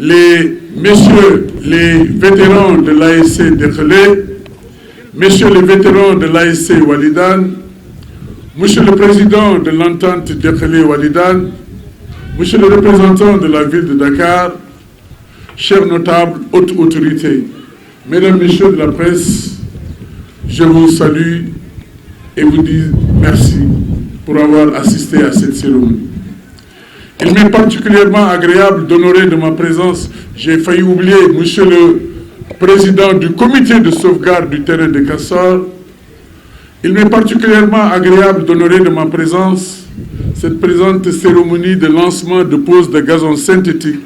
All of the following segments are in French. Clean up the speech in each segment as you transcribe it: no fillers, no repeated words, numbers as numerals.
messieurs les vétérans de l'ASC Derklé, messieurs les vétérans de l'ASC Walidane, monsieur le président de l'entente Derklé-Walidane, monsieur le représentant de la ville de Dakar, chers notables, hautes autorités, mesdames, messieurs de la presse, je vous salue et vous dis merci pour avoir assisté à cette cérémonie. Il m'est particulièrement agréable d'honorer de ma présence, j'ai failli oublier, monsieur le président du comité de sauvegarde du terrain de Castor. Il m'est particulièrement agréable d'honorer de ma présence cette présente cérémonie de lancement de pose de gazon synthétique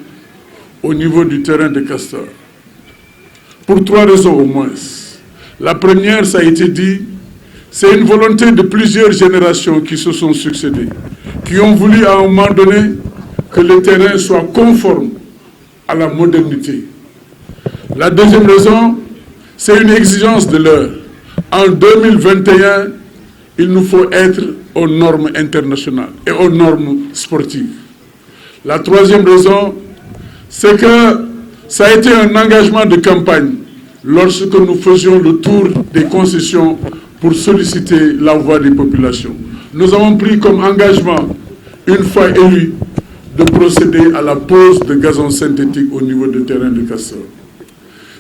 au niveau du terrain de Castor. Pour 3 raisons au moins. La première, ça a été dit, c'est une volonté de plusieurs générations qui se sont succédées, qui ont voulu à un moment donné que le terrain soit conforme à la modernité. La deuxième raison, c'est une exigence de l'heure. En 2021, il nous faut être aux normes internationales et aux normes sportives. La troisième raison, c'est que ça a été un engagement de campagne lorsque nous faisions le tour des concessions pour solliciter la voix des populations. Nous avons pris comme engagement, une fois élus, de procéder à la pose de gazon synthétique au niveau du terrain de Castor.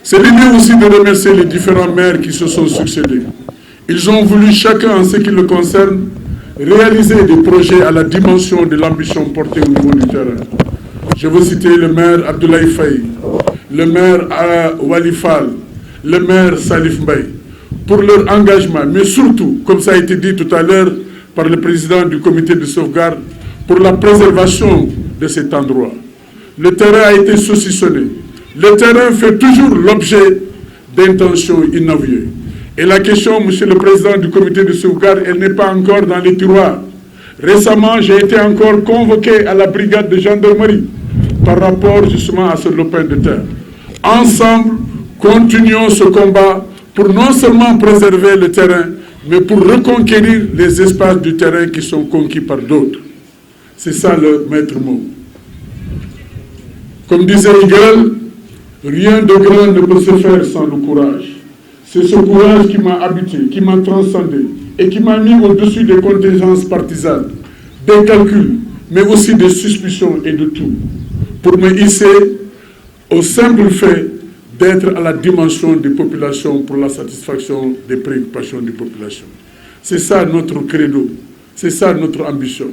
C'est le lieu aussi de remercier les différents maires qui se sont succédés. Ils ont voulu, chacun en ce qui le concerne, réaliser des projets à la dimension de l'ambition portée au niveau du terrain. Je veux citer le maire Abdoulaye Faye, le maire Wali Fall, le maire Salif Mbaye, pour leur engagement, mais surtout, comme ça a été dit tout à l'heure par le président du comité de sauvegarde, pour la préservation de cet endroit. Le terrain a été saucissonné. Le terrain fait toujours l'objet d'intentions inavouées. Et la question, monsieur le président du comité de sauvegarde, elle n'est pas encore dans les tiroirs. Récemment, j'ai été encore convoqué à la brigade de gendarmerie par rapport justement à ce lopin de terre. Ensemble, continuons ce combat pour non seulement préserver le terrain, mais pour reconquérir les espaces du terrain qui sont conquis par d'autres. C'est ça le maître mot. Comme disait Hegel, rien de grand ne peut se faire sans le courage. C'est ce courage qui m'a habité, qui m'a transcendé et qui m'a mis au-dessus des contingences partisanes, des calculs, mais aussi des suspicions et de tout, pour me hisser au simple fait d'être à la dimension des populations pour la satisfaction des préoccupations des populations. C'est ça notre credo, c'est ça notre ambition.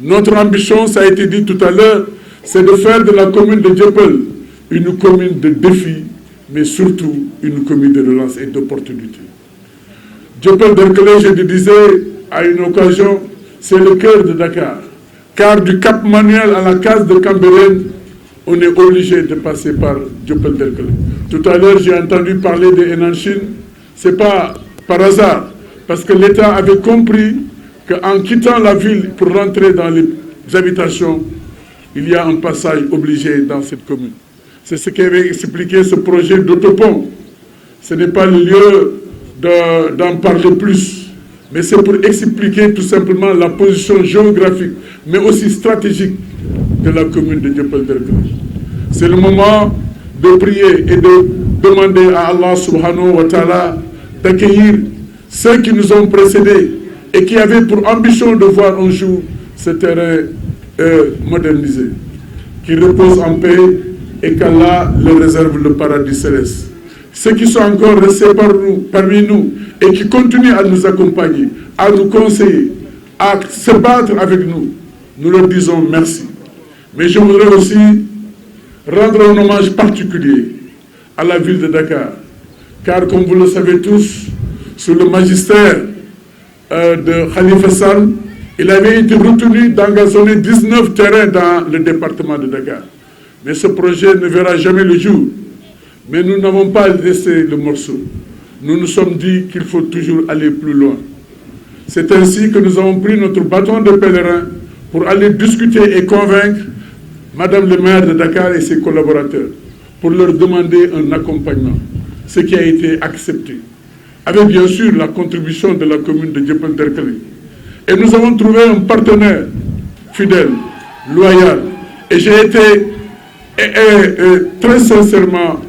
Notre ambition, ça a été dit tout à l'heure, c'est de faire de la commune de Dieuppeul une commune de défi, mais surtout une commune de relance et d'opportunité. Dieuppeul-Derklé, je le disais à une occasion, c'est le cœur de Dakar. Car du Cap Manuel à la case de Cambérène, on est obligé de passer par Dieuppeul-Derklé. Tout à l'heure, j'ai entendu parler de Hénan-Chine. Ce n'est pas par hasard, parce que l'État avait compris qu'en quittant la ville pour rentrer dans les habitations, il y a un passage obligé dans cette commune. C'est ce qui avait expliqué ce projet d'autopont. Ce n'est pas le lieu d'en parler plus, mais c'est pour expliquer tout simplement la position géographique, mais aussi stratégique de la commune de Dieuppeul-Derklé. C'est le moment de prier et de demander à Allah subhanahu wa ta'ala d'accueillir ceux qui nous ont précédés et qui avaient pour ambition de voir un jour ce terrain modernisé, qui repose en paix et qu'Allah leur réserve le paradis céleste. Ceux qui sont encore restés parmi nous et qui continuent à nous accompagner, à nous conseiller, à se battre avec nous, nous leur disons merci. Mais je voudrais aussi rendre un hommage particulier à la ville de Dakar, car comme vous le savez tous, sous le magistère de Khalifa Sall, il avait été retenu d'engazonner 19 terrains dans le département de Dakar. Mais ce projet ne verra jamais le jour. Mais nous n'avons pas laissé le morceau. Nous nous sommes dit qu'il faut toujours aller plus loin. C'est ainsi que nous avons pris notre bâton de pèlerin pour aller discuter et convaincre Madame le maire de Dakar et ses collaborateurs pour leur demander un accompagnement, ce qui a été accepté, avec bien sûr la contribution de la commune de Dieuppeul-Derklé. Et nous avons trouvé un partenaire fidèle, loyal, et j'ai été est très sincèrement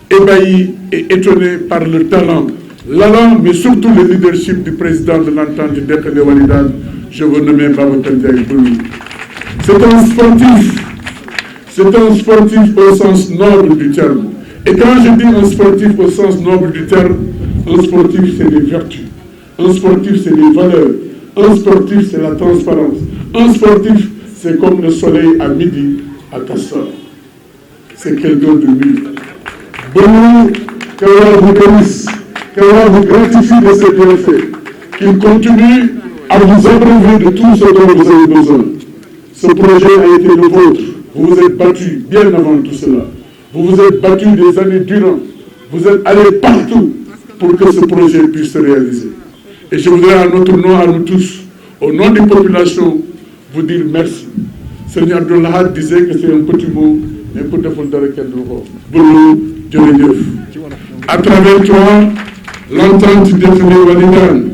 ébahi et étonné par le talent, l'allant, mais surtout le leadership du président de l'entente Dekele Walidane, je vous nomme Babacar Ndiaye Boulou. C'est un sportif au sens noble du terme. Et quand je dis un sportif au sens noble du terme, un sportif c'est des vertus, un sportif c'est des valeurs, un sportif c'est la transparence, un sportif c'est comme le soleil à midi à Castor. C'est quelqu'un de mieux. Boulou, qu'Allah vous bénisse, qu'Allah vous gratifie de ses bienfaits, qu'il continue à vous abreuver de tout ce dont vous avez besoin. Ce projet a été le vôtre. Vous vous êtes battu bien avant tout cela. Vous vous êtes battu des années durant. Vous êtes allé partout pour que ce projet puisse se réaliser. Et je voudrais à notre nom, à nous tous, au nom des populations, vous dire merci. Seigneur Abdullah disait que c'est un petit mot, mais pour défendre avec un nouveau. À travers toi, l'entente Dekele Walidane.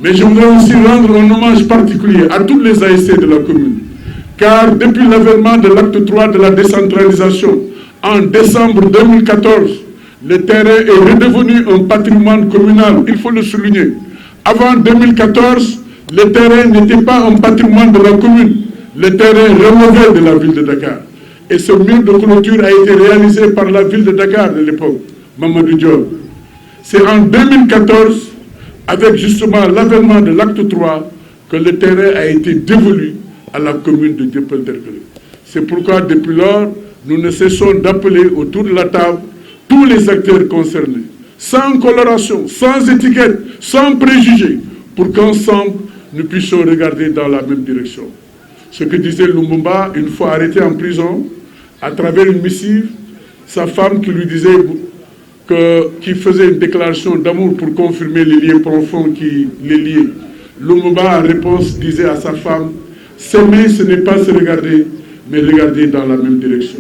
Mais je voudrais aussi rendre un hommage particulier à toutes les ASC de la commune. Car depuis l'avènement de l'acte 3 de la décentralisation, en décembre 2014, le terrain est redevenu un patrimoine communal, il faut le souligner. Avant 2014, le terrain n'était pas un patrimoine de la commune, le terrain relevait de la ville de Dakar. Et ce mur de clôture a été réalisé par la ville de Dakar de l'époque, Mamadou Diop. C'est en 2014, avec justement l'avènement de l'acte 3, que le terrain a été dévolu à la commune de Dieuppeul-Derklé. C'est pourquoi depuis lors, nous ne cessons d'appeler autour de la table tous les acteurs concernés, sans coloration, sans étiquette, sans préjugés, pour qu'ensemble, nous puissions regarder dans la même direction. Ce que disait Lumumba, une fois arrêté en prison, à travers une missive, sa femme qui lui disait qui faisait une déclaration d'amour pour confirmer les liens profonds qui les liaient. Lumumba, en réponse, disait à sa femme, s'aimer, ce n'est pas se regarder, mais regarder dans la même direction.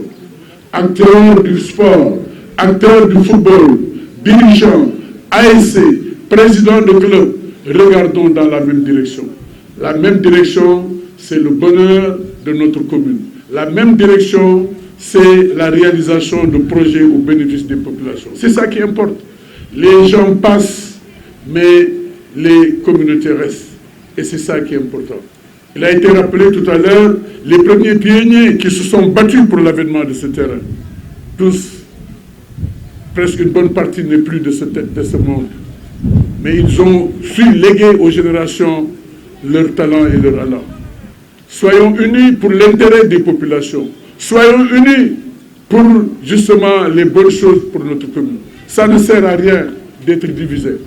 Acteurs du sport, acteurs du football, dirigeants, ASC, présidents de club, regardons dans la même direction. La même direction, c'est le bonheur de notre commune. La même direction, c'est la réalisation de projets au bénéfice des populations. C'est ça qui importe. Les gens passent, mais les communautés restent. Et c'est ça qui est important. Il a été rappelé tout à l'heure, les premiers pionniers qui se sont battus pour l'avènement de ce terrain. Tous, presque une bonne partie n'est plus de ce monde. Mais ils ont su léguer aux générations leur talent et leur allant. Soyons unis pour l'intérêt des populations. Soyons unis pour justement les bonnes choses pour notre commune. Ça ne sert à rien d'être divisé.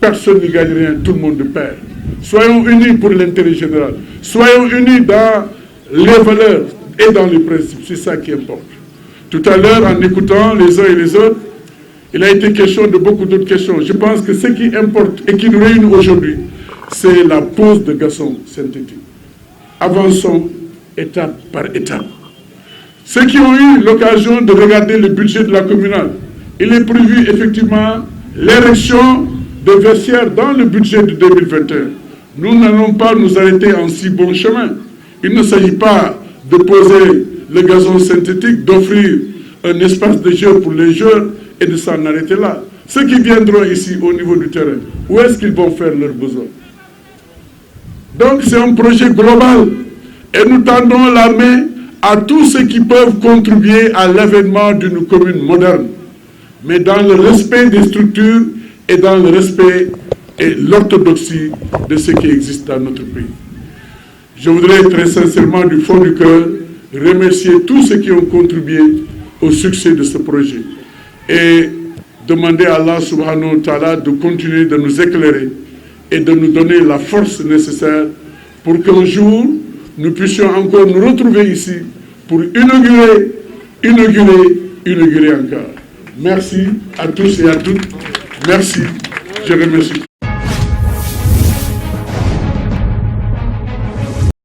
Personne ne gagne rien, tout le monde perd. Soyons unis pour l'intérêt général. Soyons unis dans les valeurs et dans les principes. C'est ça qui importe. Tout à l'heure, en écoutant les uns et les autres, il a été question de beaucoup d'autres questions. Je pense que ce qui importe et qui nous réunit aujourd'hui, c'est la pose de gazon synthétique. Avançons étape par étape. Ceux qui ont eu l'occasion de regarder le budget de la communale, il est prévu effectivement l'érection de vestiaires dans le budget de 2021. Nous n'allons pas nous arrêter en si bon chemin. Il ne s'agit pas de poser le gazon synthétique, d'offrir un espace de jeu pour les joueurs et de s'en arrêter là. Ceux qui viendront ici au niveau du terrain, où est-ce qu'ils vont faire leurs besoins? Donc c'est un projet global et nous tendons la main à tous ceux qui peuvent contribuer à l'avènement d'une commune moderne, mais dans le respect des structures et dans le respect et l'orthodoxie de ce qui existe dans notre pays. Je voudrais très sincèrement, du fond du cœur, remercier tous ceux qui ont contribué au succès de ce projet et demander à Allah subhanahu wa ta'ala de continuer de nous éclairer et de nous donner la force nécessaire pour qu'un jour, nous puissions encore nous retrouver ici pour inaugurer encore. Merci à tous et à toutes. Merci. Je remercie.